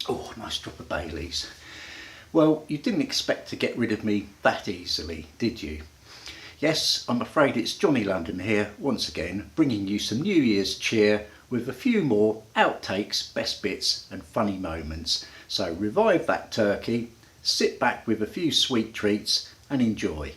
Oh, nice drop of Baileys. Well, you didn't expect to get rid of me that easily, did you? Yes, I'm afraid it's Johnny London here once again, bringing you some New Year's cheer with a few more outtakes, best bits and funny moments. So revive that turkey, sit back with a few sweet treats and enjoy.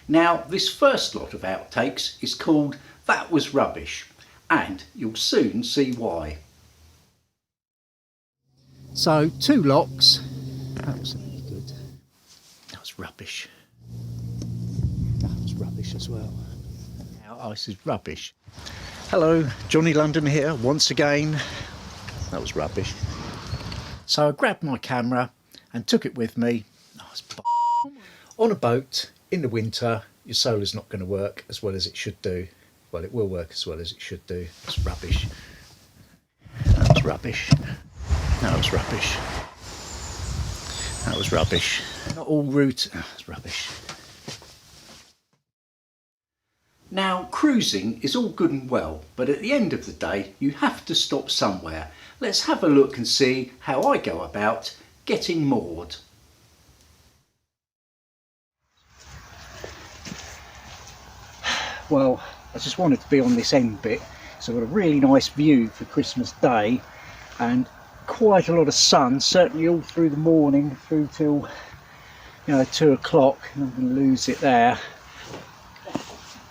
Now, this first lot of outtakes is called That Was Rubbish, and you'll soon see why. So, 2 locks. That wasn't any good. That was rubbish. That was rubbish as well. Our ice is rubbish. Hello, Johnny London here once again. That was rubbish. So I grabbed my camera and took it with me. Oh, it's on a boat. In the winter, your solar's not going to work as well as it should do. Well, it will work as well as it should do. It's rubbish. That was rubbish. That was rubbish. That was rubbish. Not all route. Oh, that's rubbish. Now, cruising is all good and well, but at the end of the day, you have to stop somewhere. Let's have a look and see how I go about getting moored. Well, I just wanted to be on this end bit, so I've got a really nice view for Christmas Day and quite a lot of sun, certainly all through the morning through till 2 o'clock, and I'm going to lose it there.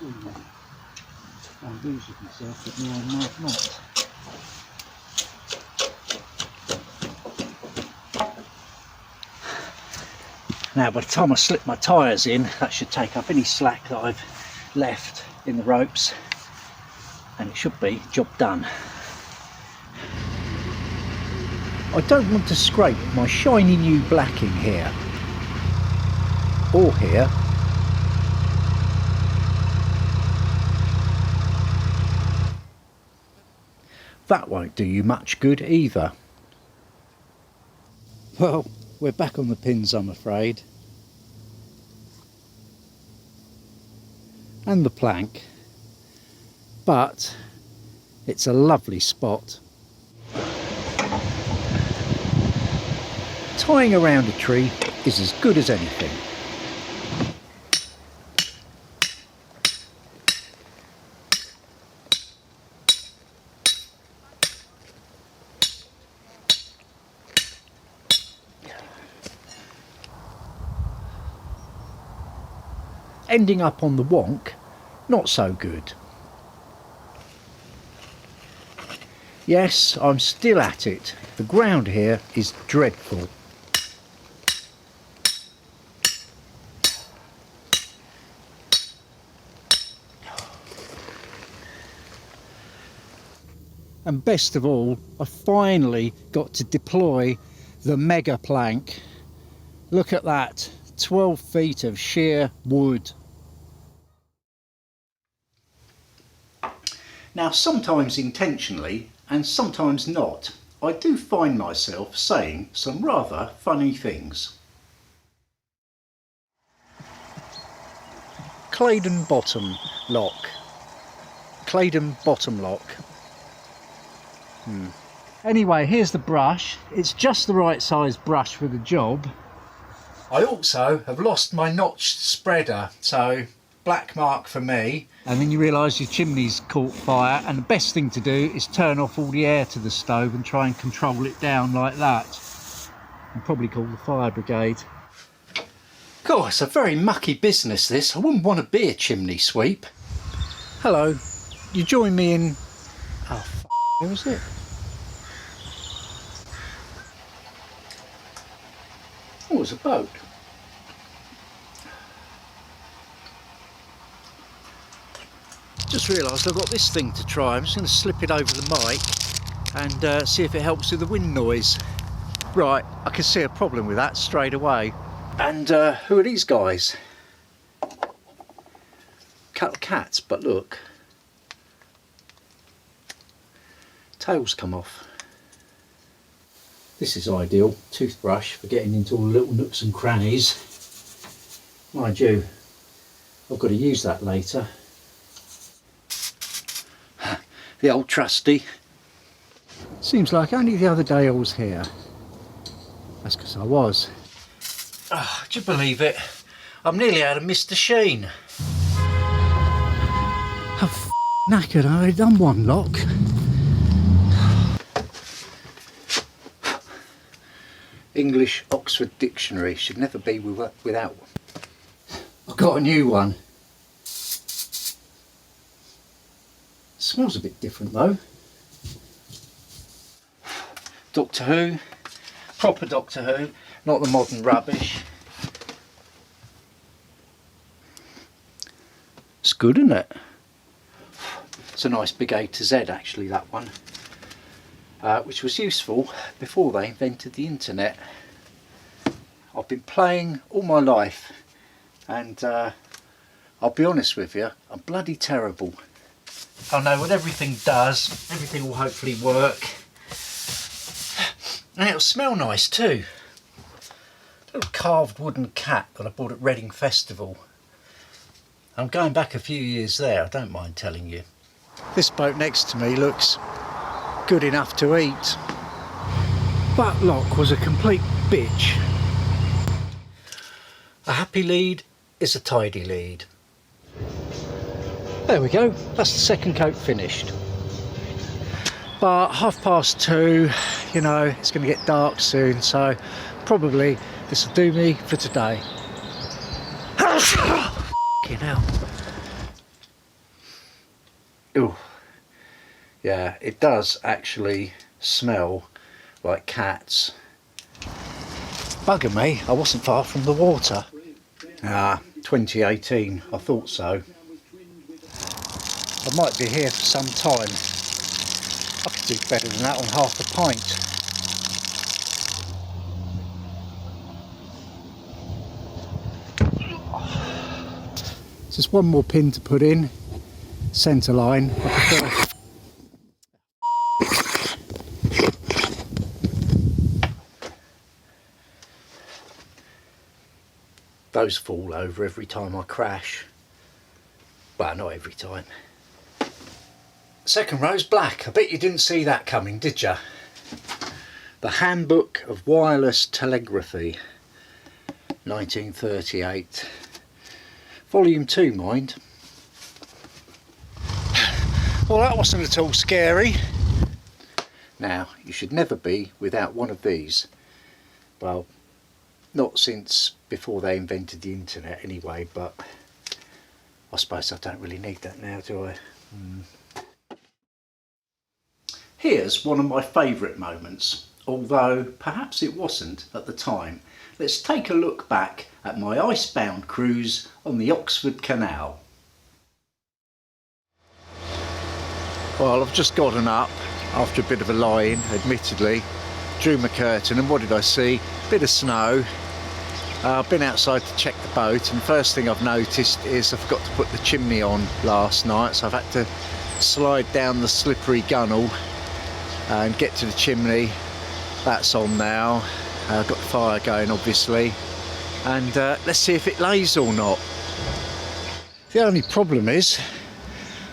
I'm losing myself, but no, I might not. Now, by the time I slip my tyres in, that should take up any slack that I've left in the ropes, and it should be job done. I don't want to scrape my shiny new blacking here or here. That won't do you much good either. Well, we're back on the pins, I'm afraid. And the plank. But it's a lovely spot. Tying around a tree is as good as anything. Ending up on the wonk, not so good. Yes, I'm still at it. The ground here is dreadful. And best of all, I finally got to deploy the mega plank. Look at that, 12 feet of sheer wood. Now, sometimes intentionally and sometimes not, I do find myself saying some rather funny things. Claydon bottom lock. Claydon bottom lock. Anyway, here's the brush. It's just the right size brush for the job. I also have lost my notched spreader, so black mark for me. And then you realise your chimney's caught fire, and the best thing to do is turn off all the air to the stove and try and control it down like that. And probably call the fire brigade. God, it's a very mucky business this. I wouldn't want to be a chimney sweep. Hello, you join me in... Oh, where was it? Oh, it's a boat. Just realised I've got this thing to try. I'm just going to slip it over the mic and see if it helps with the wind noise. Right, I can see a problem with that straight away. And who are these guys? Couple of cats, but look. Tails come off. This is ideal, toothbrush for getting into all the little nooks and crannies. Mind you, I've got to use that later. The old trusty. Seems like only the other day I was here. That's because I was. Oh, do you believe it? I'm nearly out of Mr. Sheen. I'm knackered, I've only done one lock. English Oxford Dictionary, should never be without one. I've got a new one. Smells a bit different though. Doctor Who, proper Doctor Who, not the modern rubbish. It's good, isn't it? It's a nice big A to Z actually, that one. Which was useful before they invented the internet. I've been playing all my life and I'll be honest with you, I'm bloody terrible. I know what everything does, everything will hopefully work. And it'll smell nice too. A little carved wooden cat that I bought at Reading Festival. I'm going back a few years there, I don't mind telling you. This boat next to me looks good enough to eat. That lock was a complete bitch. A happy lead is a tidy lead. There we go, that's the second coat finished. But 2:30, you know, it's going to get dark soon, so probably this will do me for today. Fucking hell. Ooh. Yeah, it does actually smell like cats. Bugger me, I wasn't far from the water. 2018, I thought so. I might be here for some time. I could do better than that on half a pint. Just one more pin to put in, centre line. I prefer. Those fall over every time I crash. Well, not every time. Second row's black. I bet you didn't see that coming, did you? The Handbook of Wireless Telegraphy, 1938. Volume 2, mind. Well, that wasn't at all scary. Now, you should never be without one of these. Well, not since before they invented the internet anyway, but I suppose I don't really need that now, do I? Here's one of my favourite moments, although perhaps it wasn't at the time. Let's take a look back at my Icebound cruise on the Oxford Canal. Well, I've just gotten up after a bit of a lie-in, admittedly. Drew my curtain and what did I see? Bit of snow. I've been outside to check the boat and first thing I've noticed is I forgot to put the chimney on last night, so I've had to slide down the slippery gunnel and get to the chimney. That's on now. I've got the fire going obviously, and let's see if it lays or not. The only problem is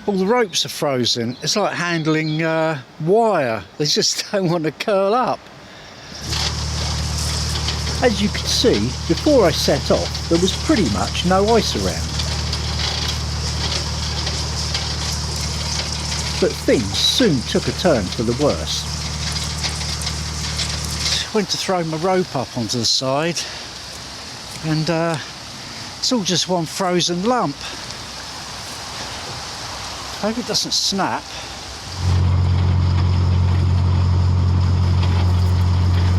all the ropes are frozen. It's like handling wire, they just don't want to curl up. As you can see, before I set off there was pretty much no ice around. But things soon took a turn for the worse. Went to throw my rope up onto the side and it's all just one frozen lump. Hope it doesn't snap.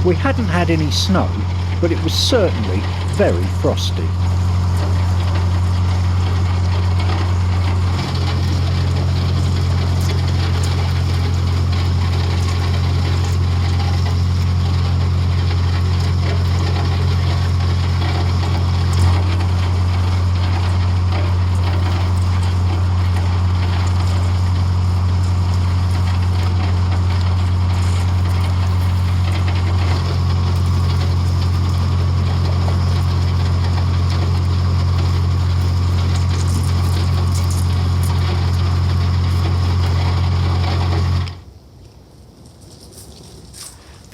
We hadn't had any snow, but it was certainly very frosty.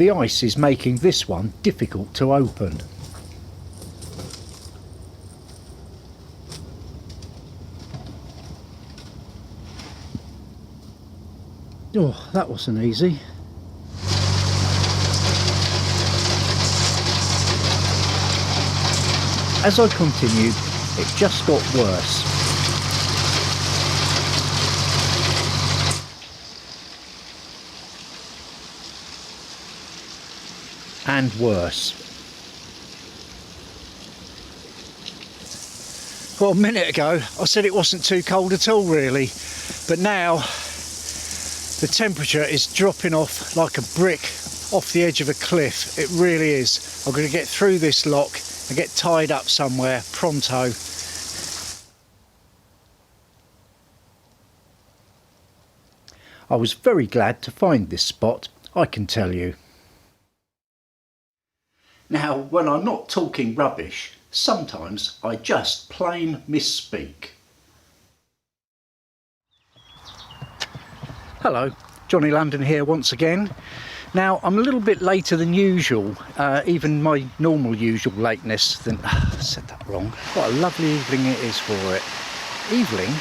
the ice is making this one difficult to open. Oh, that wasn't easy. As I continued, it just got worse. And worse. Well, a minute ago I said it wasn't too cold at all really, but now the temperature is dropping off like a brick off the edge of a cliff. It really is. I'm going to get through this lock and get tied up somewhere pronto. I was very glad to find this spot, I can tell you. Now, when I'm not talking rubbish, sometimes I just plain misspeak. Hello, Johnny London here once again. Now, I'm a little bit later than usual, even my normal usual lateness than... I said that wrong. What a lovely evening it is for it. Evening.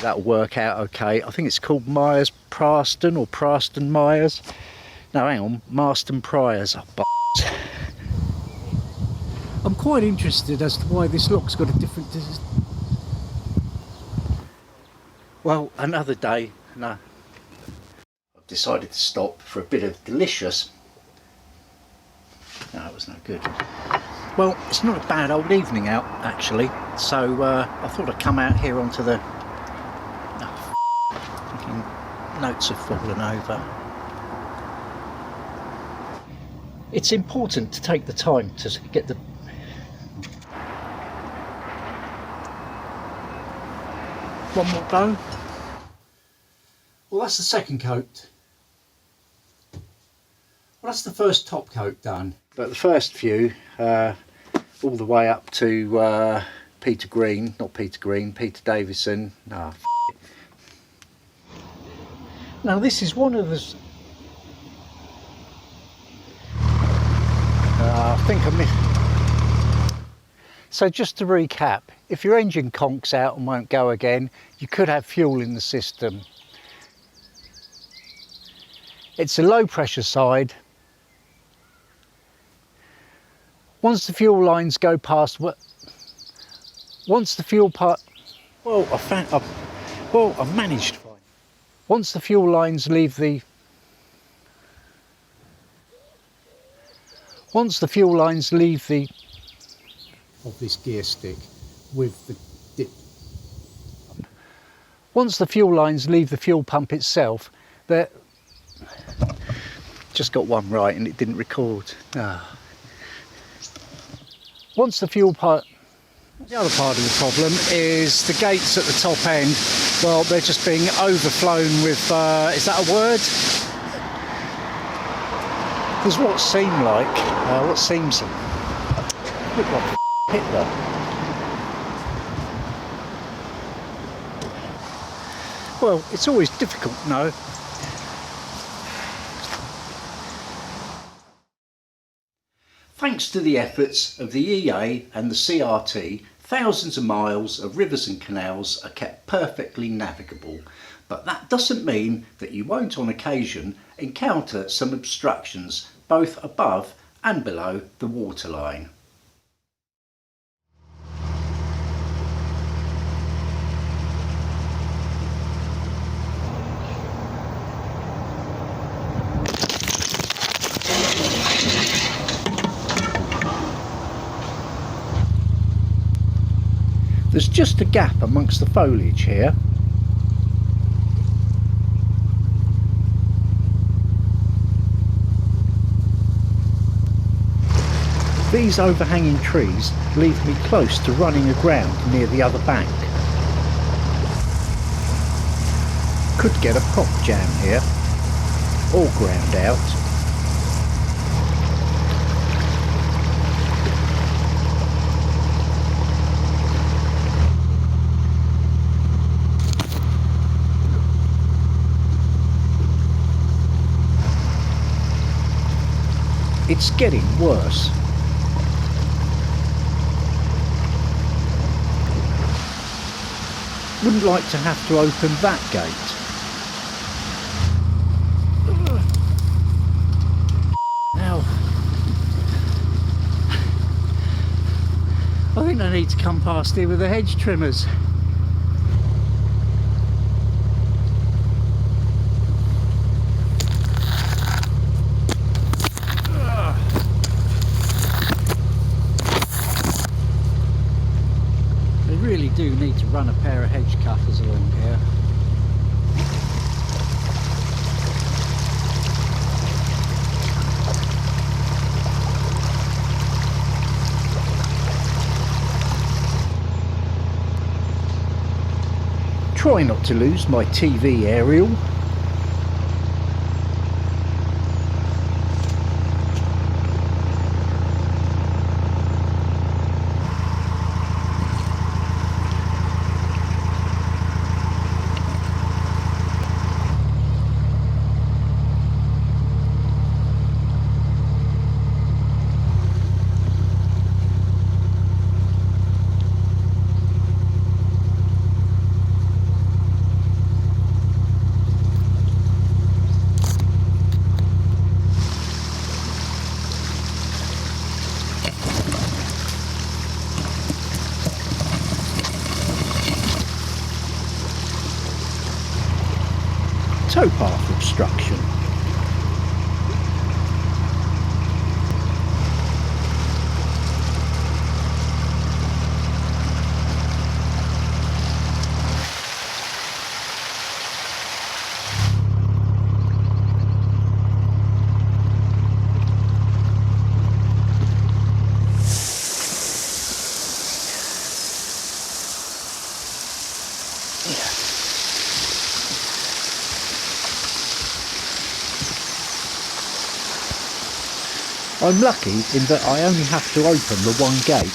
That'll work out okay. I think it's called Myers Praston or Praston Myers. No, hang on, Marston Priors. Oh, I'm quite interested as to why this lock's got a different... Well, another day, no. I've decided to stop for a bit of delicious. No, it was no good. Well, it's not a bad old evening out, actually. So I thought I'd come out here onto the... Oh, notes have fallen over. It's important to take the time to get the... One more go. Well, that's the second coat. Well, that's the first top coat done. But the first few, all the way up to Peter Davison. Oh, f*** it. Now this is one of the... I think I missed. So just to recap, if your engine conks out and won't go again, you could have fuel in the system. It's a low pressure side. Once the fuel lines go past, once the fuel part, well, I managed fine. Once the fuel lines leave the, once the fuel lines leave the, of this gear stick with the dip. Once the fuel lines leave the fuel pump itself, they're, just got one right and it didn't record. Ah. Once the fuel part, the other part of the problem is the gates at the top end. Well, they're just being overflown with, is that a word? There's what seemed like, what seems look like Hitler. Well, it's always difficult, no. Thanks to the efforts of the EA and the CRT, thousands of miles of rivers and canals are kept perfectly navigable, but that doesn't mean that you won't on occasion encounter some obstructions both above and below the waterline. There's just a gap amongst the foliage here. These overhanging trees leave me close to running aground near the other bank. Could get a prop jam here, or ground out. It's getting worse. Wouldn't like to have to open that gate. Now, I think I need to come past here with the hedge trimmers. They really do need to run a pair of hedge cutters along here. Try not to lose my TV aerial. Towpath obstruction. I'm lucky in that I only have to open the one gate.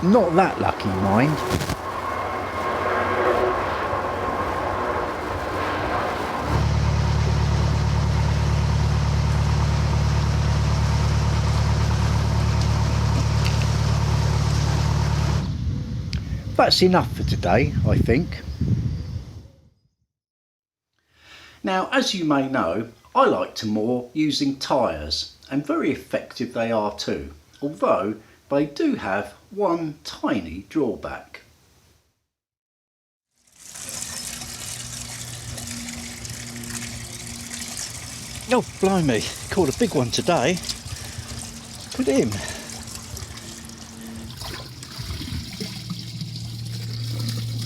Not that lucky, mind. That's enough for today, I think. Now, as you may know, I like to moor using tyres, and very effective they are too, although they do have one tiny drawback. Oh, blimey, caught a big one today. Put him.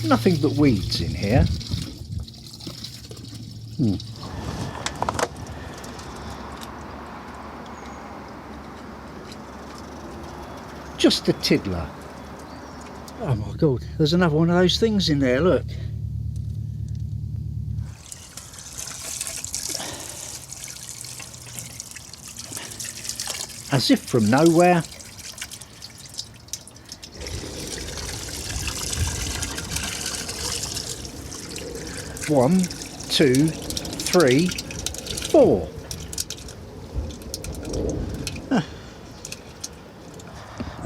Nothing but weeds in here. Just a tiddler. Oh my god, there's another one of those things in there, look. As if from nowhere. One, two, three, four.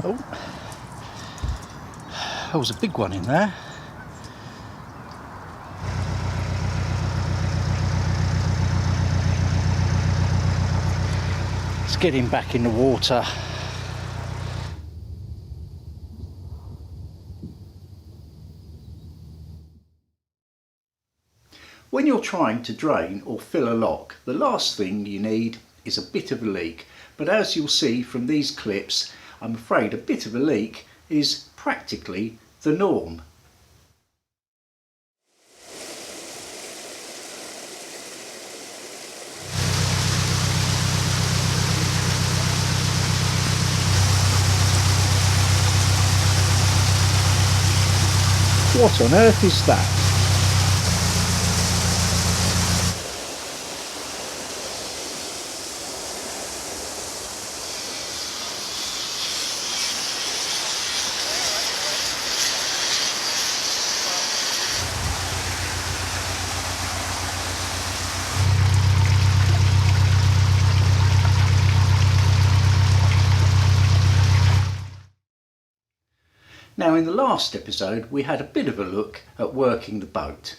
Oh, there was a big one in there. Let's get him back in the water. When you're trying to drain or fill a lock, the last thing you need is a bit of a leak. But as you'll see from these clips, I'm afraid a bit of a leak is practically the norm. What on earth is that? Now in the last episode we had a bit of a look at working the boat.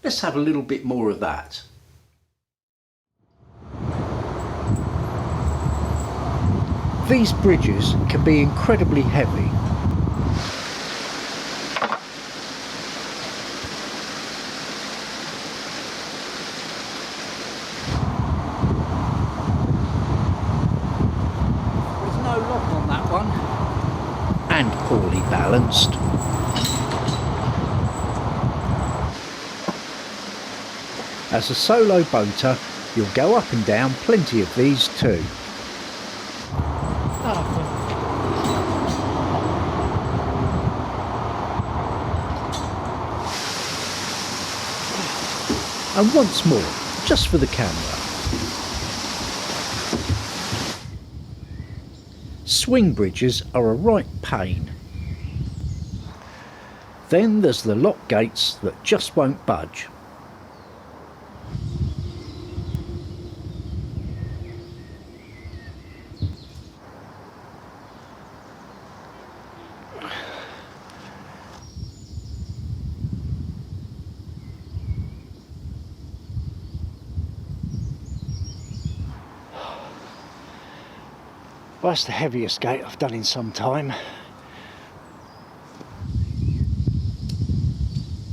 Let's have a little bit more of that. These bridges can be incredibly heavy. There's no lock on that one. And poorly balanced. As a solo boater, you'll go up and down plenty of these too. And once more, just for the camera. Swing bridges are a right pain. Then there's the lock gates that just won't budge. Well, that's the heaviest gate I've done in some time.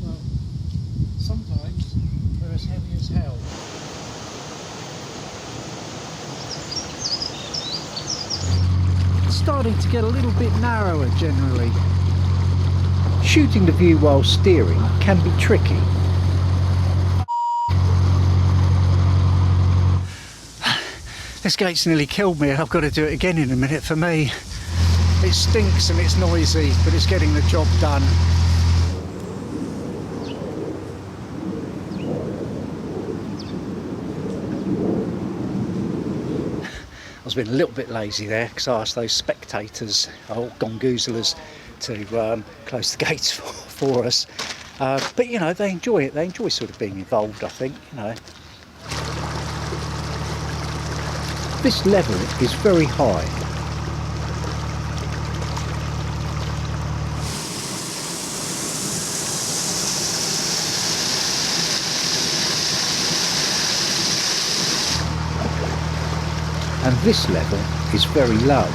Well, sometimes they're as heavy as hell. It's starting to get a little bit narrower generally. Shooting the view while steering can be tricky. This gate's nearly killed me and I've got to do it again in a minute for me. It stinks and it's noisy, but it's getting the job done. I was being a little bit lazy there because I asked those spectators, or gongoozlers, to close the gates for us. But you know, they enjoy it. They enjoy sort of being involved, I think, you know. This level is very high. And this level is very low.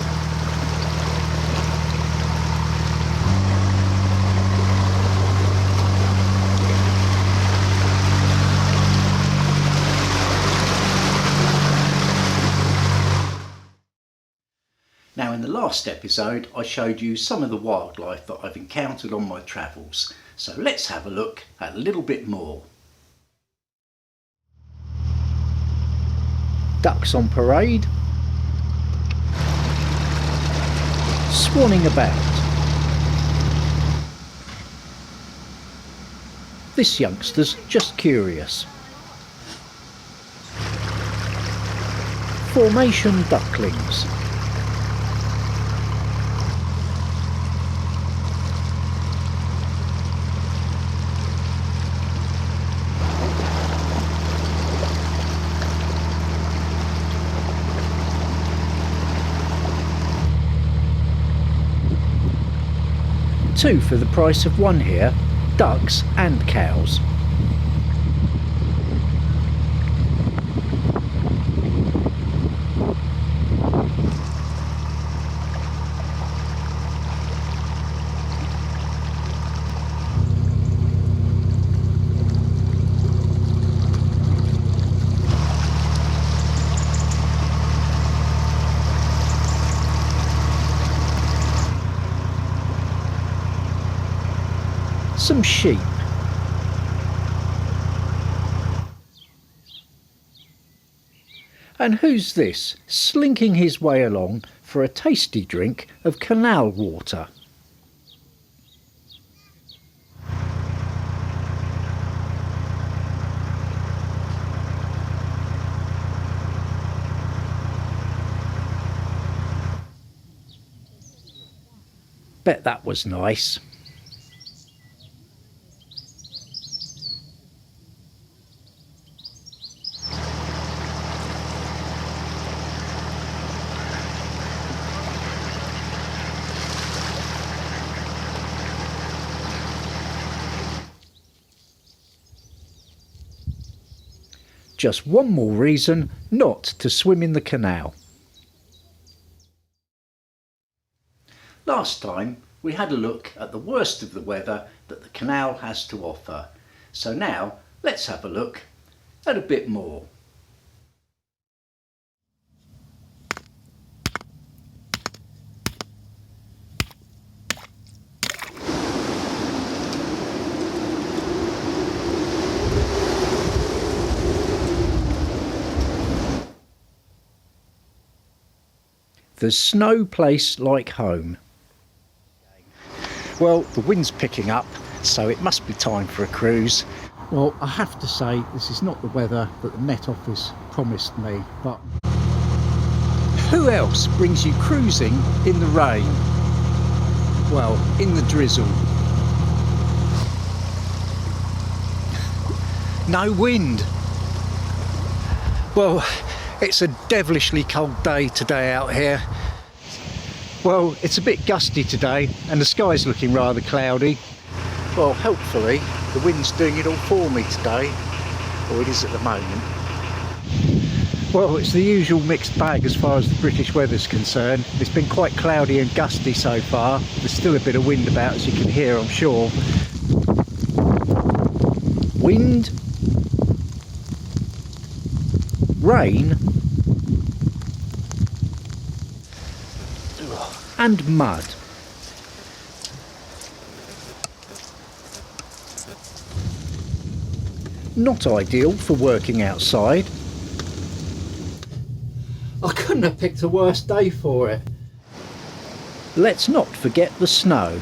Now in the last episode I showed you some of the wildlife that I've encountered on my travels, so let's have a look at a little bit more. Ducks on parade, swanning about. This youngster's just curious. Formation ducklings. Two for the price of one here, ducks and cows. Some sheep. And who's this, slinking his way along for a tasty drink of canal water? Bet that was nice. Just one more reason not to swim in the canal. Last time we had a look at the worst of the weather that the canal has to offer. So now let's have a look at a bit more. There's no place like home. Well, the wind's picking up, so it must be time for a cruise. Well, I have to say, this is not the weather that the Met Office promised me, but who else brings you cruising in the rain? Well, in the drizzle. No wind. Well, it's a devilishly cold day today out here. Well, it's a bit gusty today and the sky's looking rather cloudy. Well, hopefully the wind's doing it all for me today, or it is at the moment. Well, it's the usual mixed bag as far as the British weather's concerned. It's been quite cloudy and gusty so far. There's still a bit of wind about, as you can hear, I'm sure. Wind, rain, and mud. Not ideal for working outside. I couldn't have picked a worse day for it. Let's not forget the snow.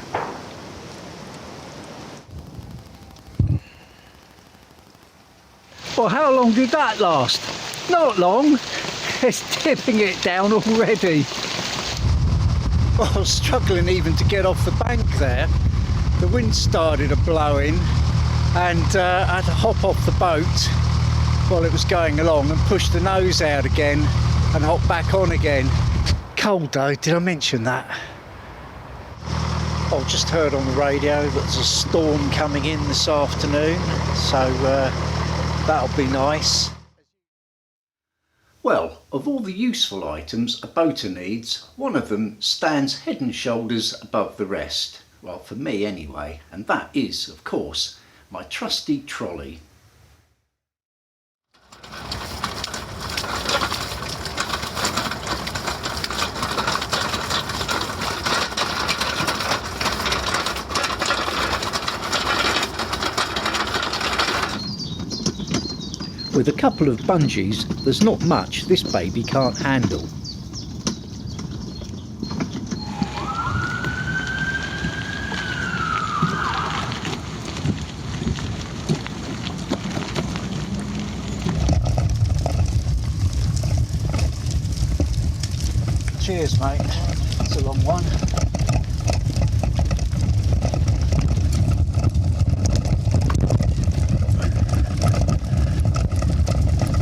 Well, how long did that last? Not long. It's tipping it down already. Well, I was struggling even to get off the bank there. The wind started a-blowing and I had to hop off the boat while it was going along and push the nose out again and hop back on again. Cold though, did I mention that? I've just heard on the radio that there's a storm coming in this afternoon, so that'll be nice. Well, of all the useful items a boater needs, one of them stands head and shoulders above the rest. Well, for me anyway, and that is, of course, my trusty trolley. With a couple of bungees, there's not much this baby can't handle. Cheers, mate. It's a long one.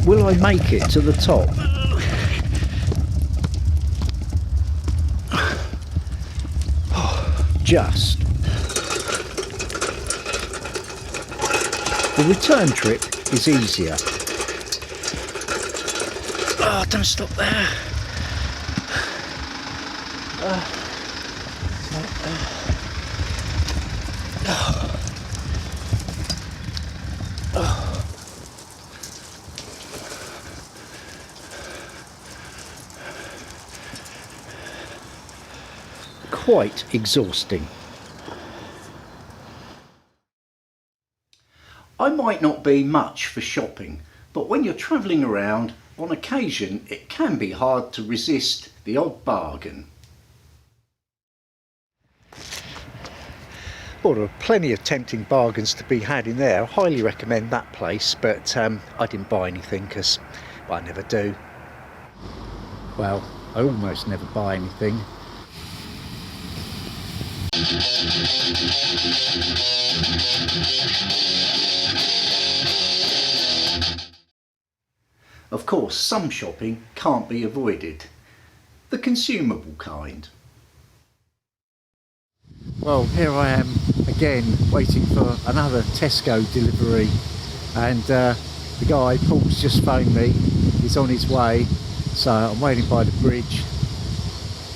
Will I make it to the top? Just. The return trip is easier. Oh, don't stop there. Quite exhausting. I might not be much for shopping, but when you're travelling around, on occasion it can be hard to resist the odd bargain. Well, there are plenty of tempting bargains to be had in there. I highly recommend that place, but I didn't buy anything because I never do. Well, I almost never buy anything. Of course, some shopping can't be avoided. The consumable kind. Well, here I am again waiting for another Tesco delivery, and The guy, Paul's just phoned me. He's on his way, so I'm waiting by the bridge.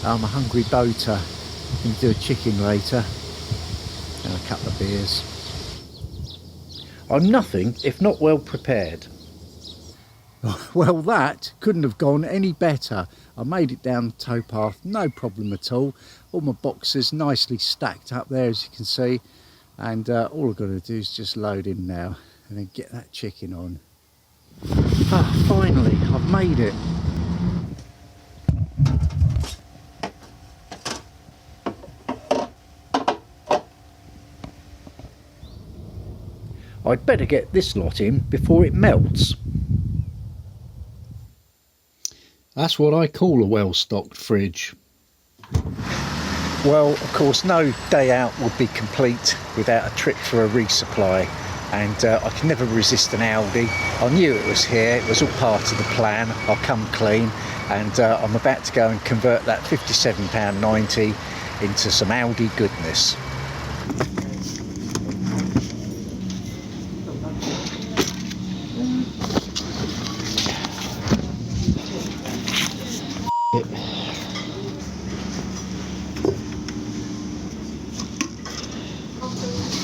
I'm a hungry boater. I'm going to do a chicken later and a couple of beers. I'm nothing if not well prepared. Well, that couldn't have gone any better. I made it down the towpath, no problem at all. All my boxes nicely stacked up there, as you can see. And all I've got to do is just load in now and then get that chicken on. Ah, finally, I've made it. I'd better get this lot in before it melts. That's what I call a well-stocked fridge. Well, of course, no day out would be complete without a trip for a resupply, and I can never resist an Aldi. I knew it was here, it was all part of the plan. I'll come clean, and I'm about to go and convert that £57.90 into some Aldi goodness.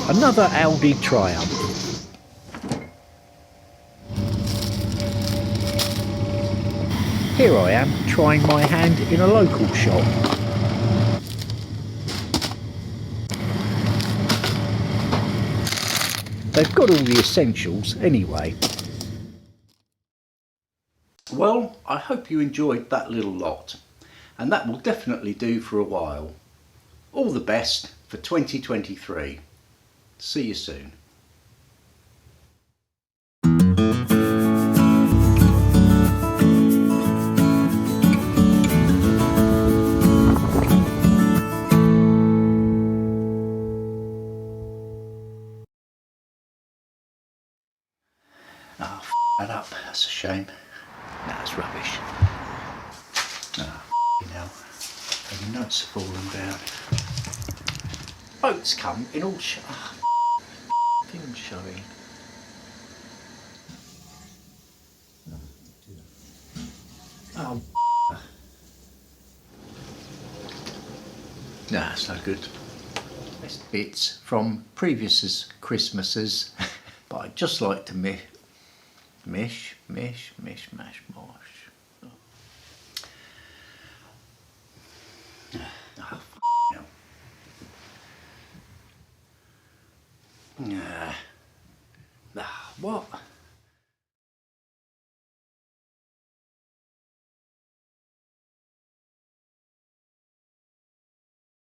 Another Aldi triumph. Here I am trying my hand in a local shop. They've got all the essentials anyway. Well, I hope you enjoyed that little lot, and that will definitely do for a while. All the best for 2023. See you soon. Oh, that up. That's a shame. Nah, it's rubbish. Oh, you know, the nuts have fallen down. Boats come in all thing showing. Oh, nah, it's no good. Best bits from previous Christmases, but I'd just like to mish, mash. Oh, no. Yeah.